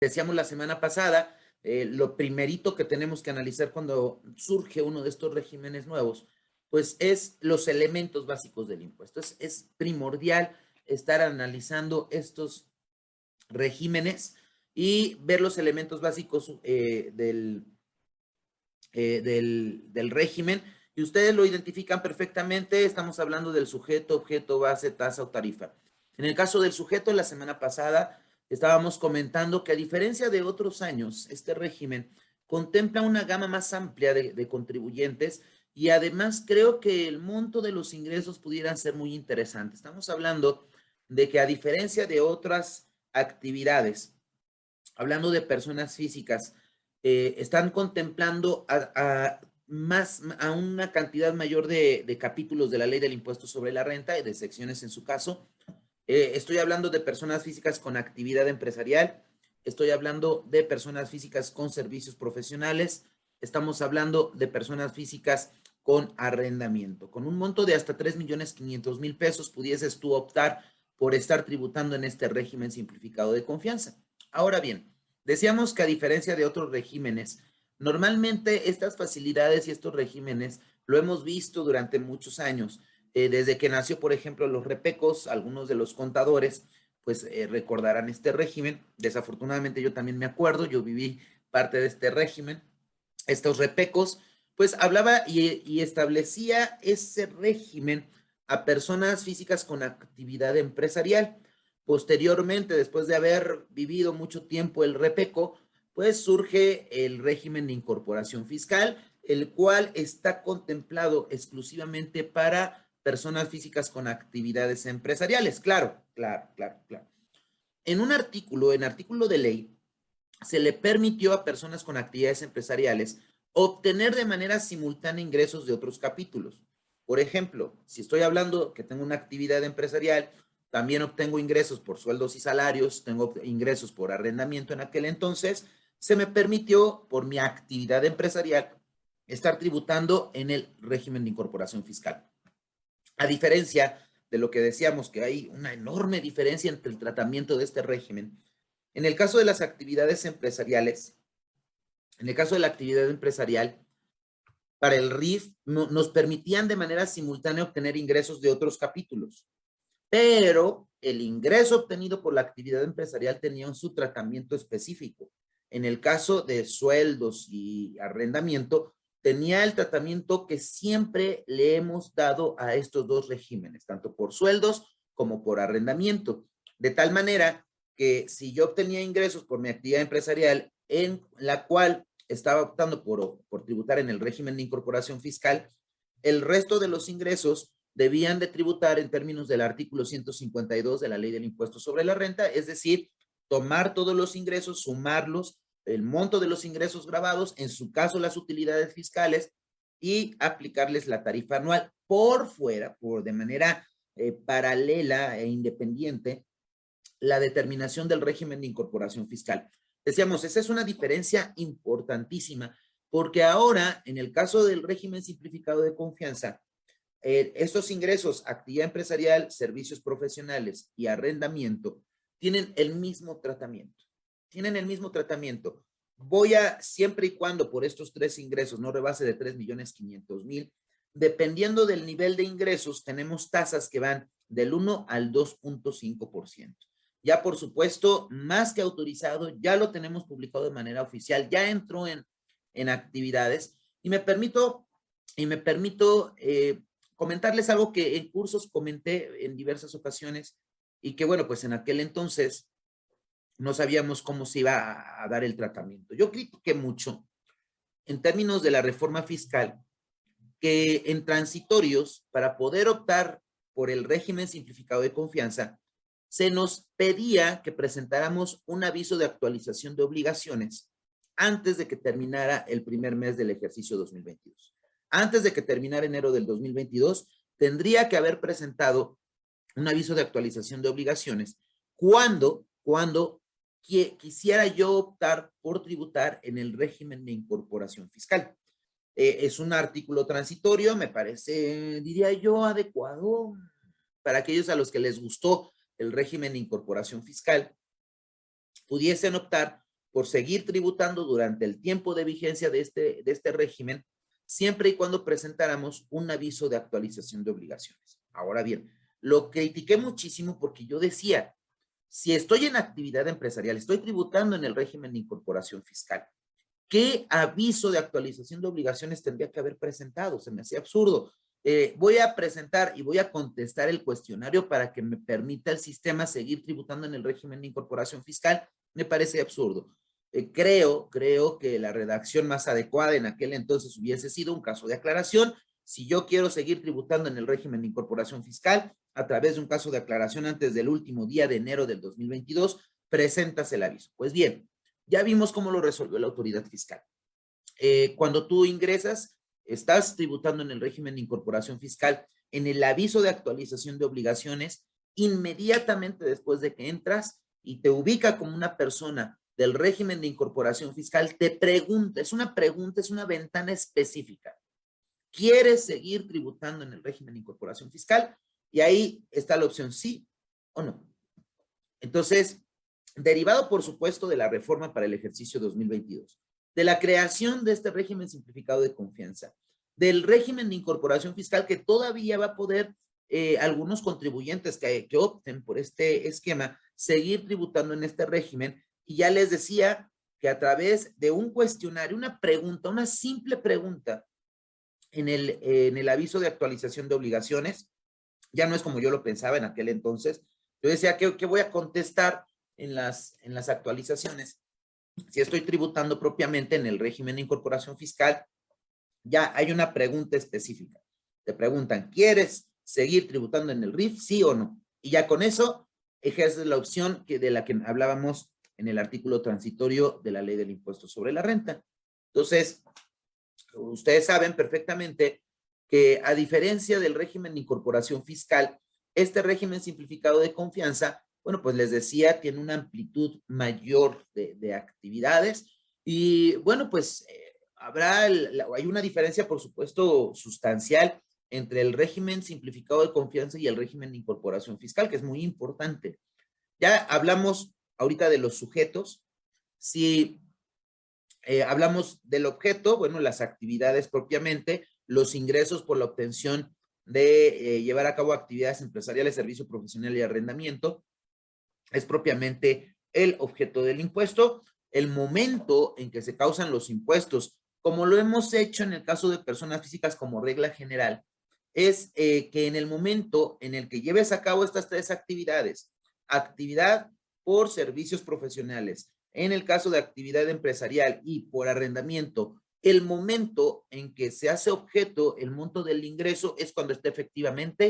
decíamos la semana pasada, lo primerito que tenemos que analizar cuando surge uno de estos regímenes nuevos, pues es los elementos básicos del impuesto. Es primordial estar analizando estos regímenes y ver los elementos básicos del régimen. Y ustedes lo identifican perfectamente. Estamos hablando del sujeto, objeto, base, tasa o tarifa. En el caso del sujeto, la semana pasada estábamos comentando que a diferencia de otros años, este régimen contempla una gama más amplia de contribuyentes y además creo que el monto de los ingresos pudieran ser muy interesante. Estamos hablando de que a diferencia de otras actividades, hablando de personas físicas, están contemplando a una cantidad mayor de capítulos de la ley del impuesto sobre la renta y de secciones en su caso. Estoy hablando de personas físicas con actividad empresarial, estoy hablando de personas físicas con servicios profesionales, estamos hablando de personas físicas con arrendamiento. Con un monto de hasta 3.500.000 pesos pudieses tú optar por estar tributando en este régimen simplificado de confianza. Ahora bien, decíamos que a diferencia de otros regímenes, normalmente estas facilidades y estos regímenes lo hemos visto durante muchos años. Desde que nació, por ejemplo, los repecos, algunos de los contadores, pues recordarán este régimen. Desafortunadamente yo también me acuerdo, yo viví parte de este régimen. Estos repecos, pues hablaba y establecía ese régimen a personas físicas con actividad empresarial. Posteriormente, después de haber vivido mucho tiempo el repeco, pues surge el régimen de incorporación fiscal, el cual está contemplado exclusivamente para personas físicas con actividades empresariales. Claro, claro, claro, claro. En artículo de ley, se le permitió a personas con actividades empresariales obtener de manera simultánea ingresos de otros capítulos. Por ejemplo, si estoy hablando que tengo una actividad empresarial, también obtengo ingresos por sueldos y salarios, tengo ingresos por arrendamiento en aquel entonces, se me permitió por mi actividad empresarial estar tributando en el régimen de incorporación fiscal. A diferencia de lo que decíamos, que hay una enorme diferencia entre el tratamiento de este régimen. En el caso de las actividades empresariales, en el caso de la actividad empresarial, para el RIF nos permitían de manera simultánea obtener ingresos de otros capítulos, pero el ingreso obtenido por la actividad empresarial tenía su tratamiento específico. En el caso de sueldos y arrendamiento, tenía el tratamiento que siempre le hemos dado a estos dos regímenes, tanto por sueldos como por arrendamiento, de tal manera que si yo obtenía ingresos por mi actividad empresarial en la cual estaba optando por tributar en el régimen de incorporación fiscal, el resto de los ingresos debían de tributar en términos del artículo 152 de la ley del impuesto sobre la renta, es decir, tomar todos los ingresos, sumarlos, el monto de los ingresos grabados, en su caso las utilidades fiscales, y aplicarles la tarifa anual por fuera, de manera paralela e independiente, la determinación del régimen de incorporación fiscal. Decíamos, esa es una diferencia importantísima, porque ahora, en el caso del régimen simplificado de confianza, estos ingresos, actividad empresarial, servicios profesionales y arrendamiento, tienen el mismo tratamiento. Tienen el mismo tratamiento. Siempre y cuando por estos tres ingresos no rebase de 3.500.000, dependiendo del nivel de ingresos, tenemos tasas que van del 1 al 2.5%. Ya, por supuesto, más que autorizado, ya lo tenemos publicado de manera oficial, ya entró en actividades y me permito comentarles algo que en cursos comenté en diversas ocasiones y que, bueno, pues en aquel entonces no sabíamos cómo se iba a dar el tratamiento. Yo critiqué mucho en términos de la reforma fiscal que en transitorios, para poder optar por el régimen simplificado de confianza, se nos pedía que presentáramos un aviso de actualización de obligaciones antes de que terminara el primer mes del ejercicio 2022. Antes de que terminara enero del 2022, tendría que haber presentado un aviso de actualización de obligaciones cuando quisiera yo optar por tributar en el régimen de incorporación fiscal. Es un artículo transitorio, me parece, diría yo, adecuado para aquellos a los que les gustó el régimen de incorporación fiscal, pudiesen optar por seguir tributando durante el tiempo de vigencia de este régimen, siempre y cuando presentáramos un aviso de actualización de obligaciones. Ahora bien, lo critiqué muchísimo porque yo decía, si estoy en actividad empresarial, estoy tributando en el régimen de incorporación fiscal, ¿qué aviso de actualización de obligaciones tendría que haber presentado? Se me hacía absurdo. Voy a presentar y voy a contestar el cuestionario para que me permita el sistema seguir tributando en el régimen de incorporación fiscal. Me parece absurdo. Creo que la redacción más adecuada en aquel entonces hubiese sido un caso de aclaración. Si yo quiero seguir tributando en el régimen de incorporación fiscal a través de un caso de aclaración antes del último día de enero del 2022, presentas el aviso. Pues bien, ya vimos cómo lo resolvió la autoridad fiscal. Cuando tú ingresas, estás tributando en el régimen de incorporación fiscal, en el aviso de actualización de obligaciones, inmediatamente después de que entras y te ubica como una persona del régimen de incorporación fiscal, te pregunta, es una ventana específica. ¿Quieres seguir tributando en el régimen de incorporación fiscal? Y ahí está la opción sí o no. Entonces, derivado, por supuesto, de la reforma para el ejercicio 2022, de la creación de este régimen simplificado de confianza, del régimen de incorporación fiscal que todavía va a poder algunos contribuyentes que opten por este esquema seguir tributando en este régimen. Y ya les decía que a través de un cuestionario, una pregunta, una simple pregunta en el aviso de actualización de obligaciones, ya no es como yo lo pensaba en aquel entonces. Yo decía, ¿qué voy a contestar en las actualizaciones? Si estoy tributando propiamente en el régimen de incorporación fiscal, ya hay una pregunta específica. Te preguntan, ¿quieres seguir tributando en el RIF? ¿Sí o no? Y ya con eso ejerces la opción de la que hablábamos en el artículo transitorio de la ley del impuesto sobre la renta. Entonces, ustedes saben perfectamente que a diferencia del régimen de incorporación fiscal, este régimen simplificado de confianza, bueno, pues les decía, tiene una amplitud mayor de actividades y bueno, pues hay una diferencia, por supuesto, sustancial entre el régimen simplificado de confianza y el régimen de incorporación fiscal, que es muy importante. Ya hablamos ahorita de los sujetos. Si hablamos del objeto, bueno, las actividades propiamente, los ingresos por la obtención de llevar a cabo actividades empresariales, servicio profesional y arrendamiento, es propiamente el objeto del impuesto. El momento en que se causan los impuestos, como lo hemos hecho en el caso de personas físicas como regla general, es que en el momento en el que lleves a cabo estas tres actividades, actividad por servicios profesionales, en el caso de actividad empresarial y por arrendamiento, el momento en que se hace objeto el monto del ingreso es cuando está efectivamente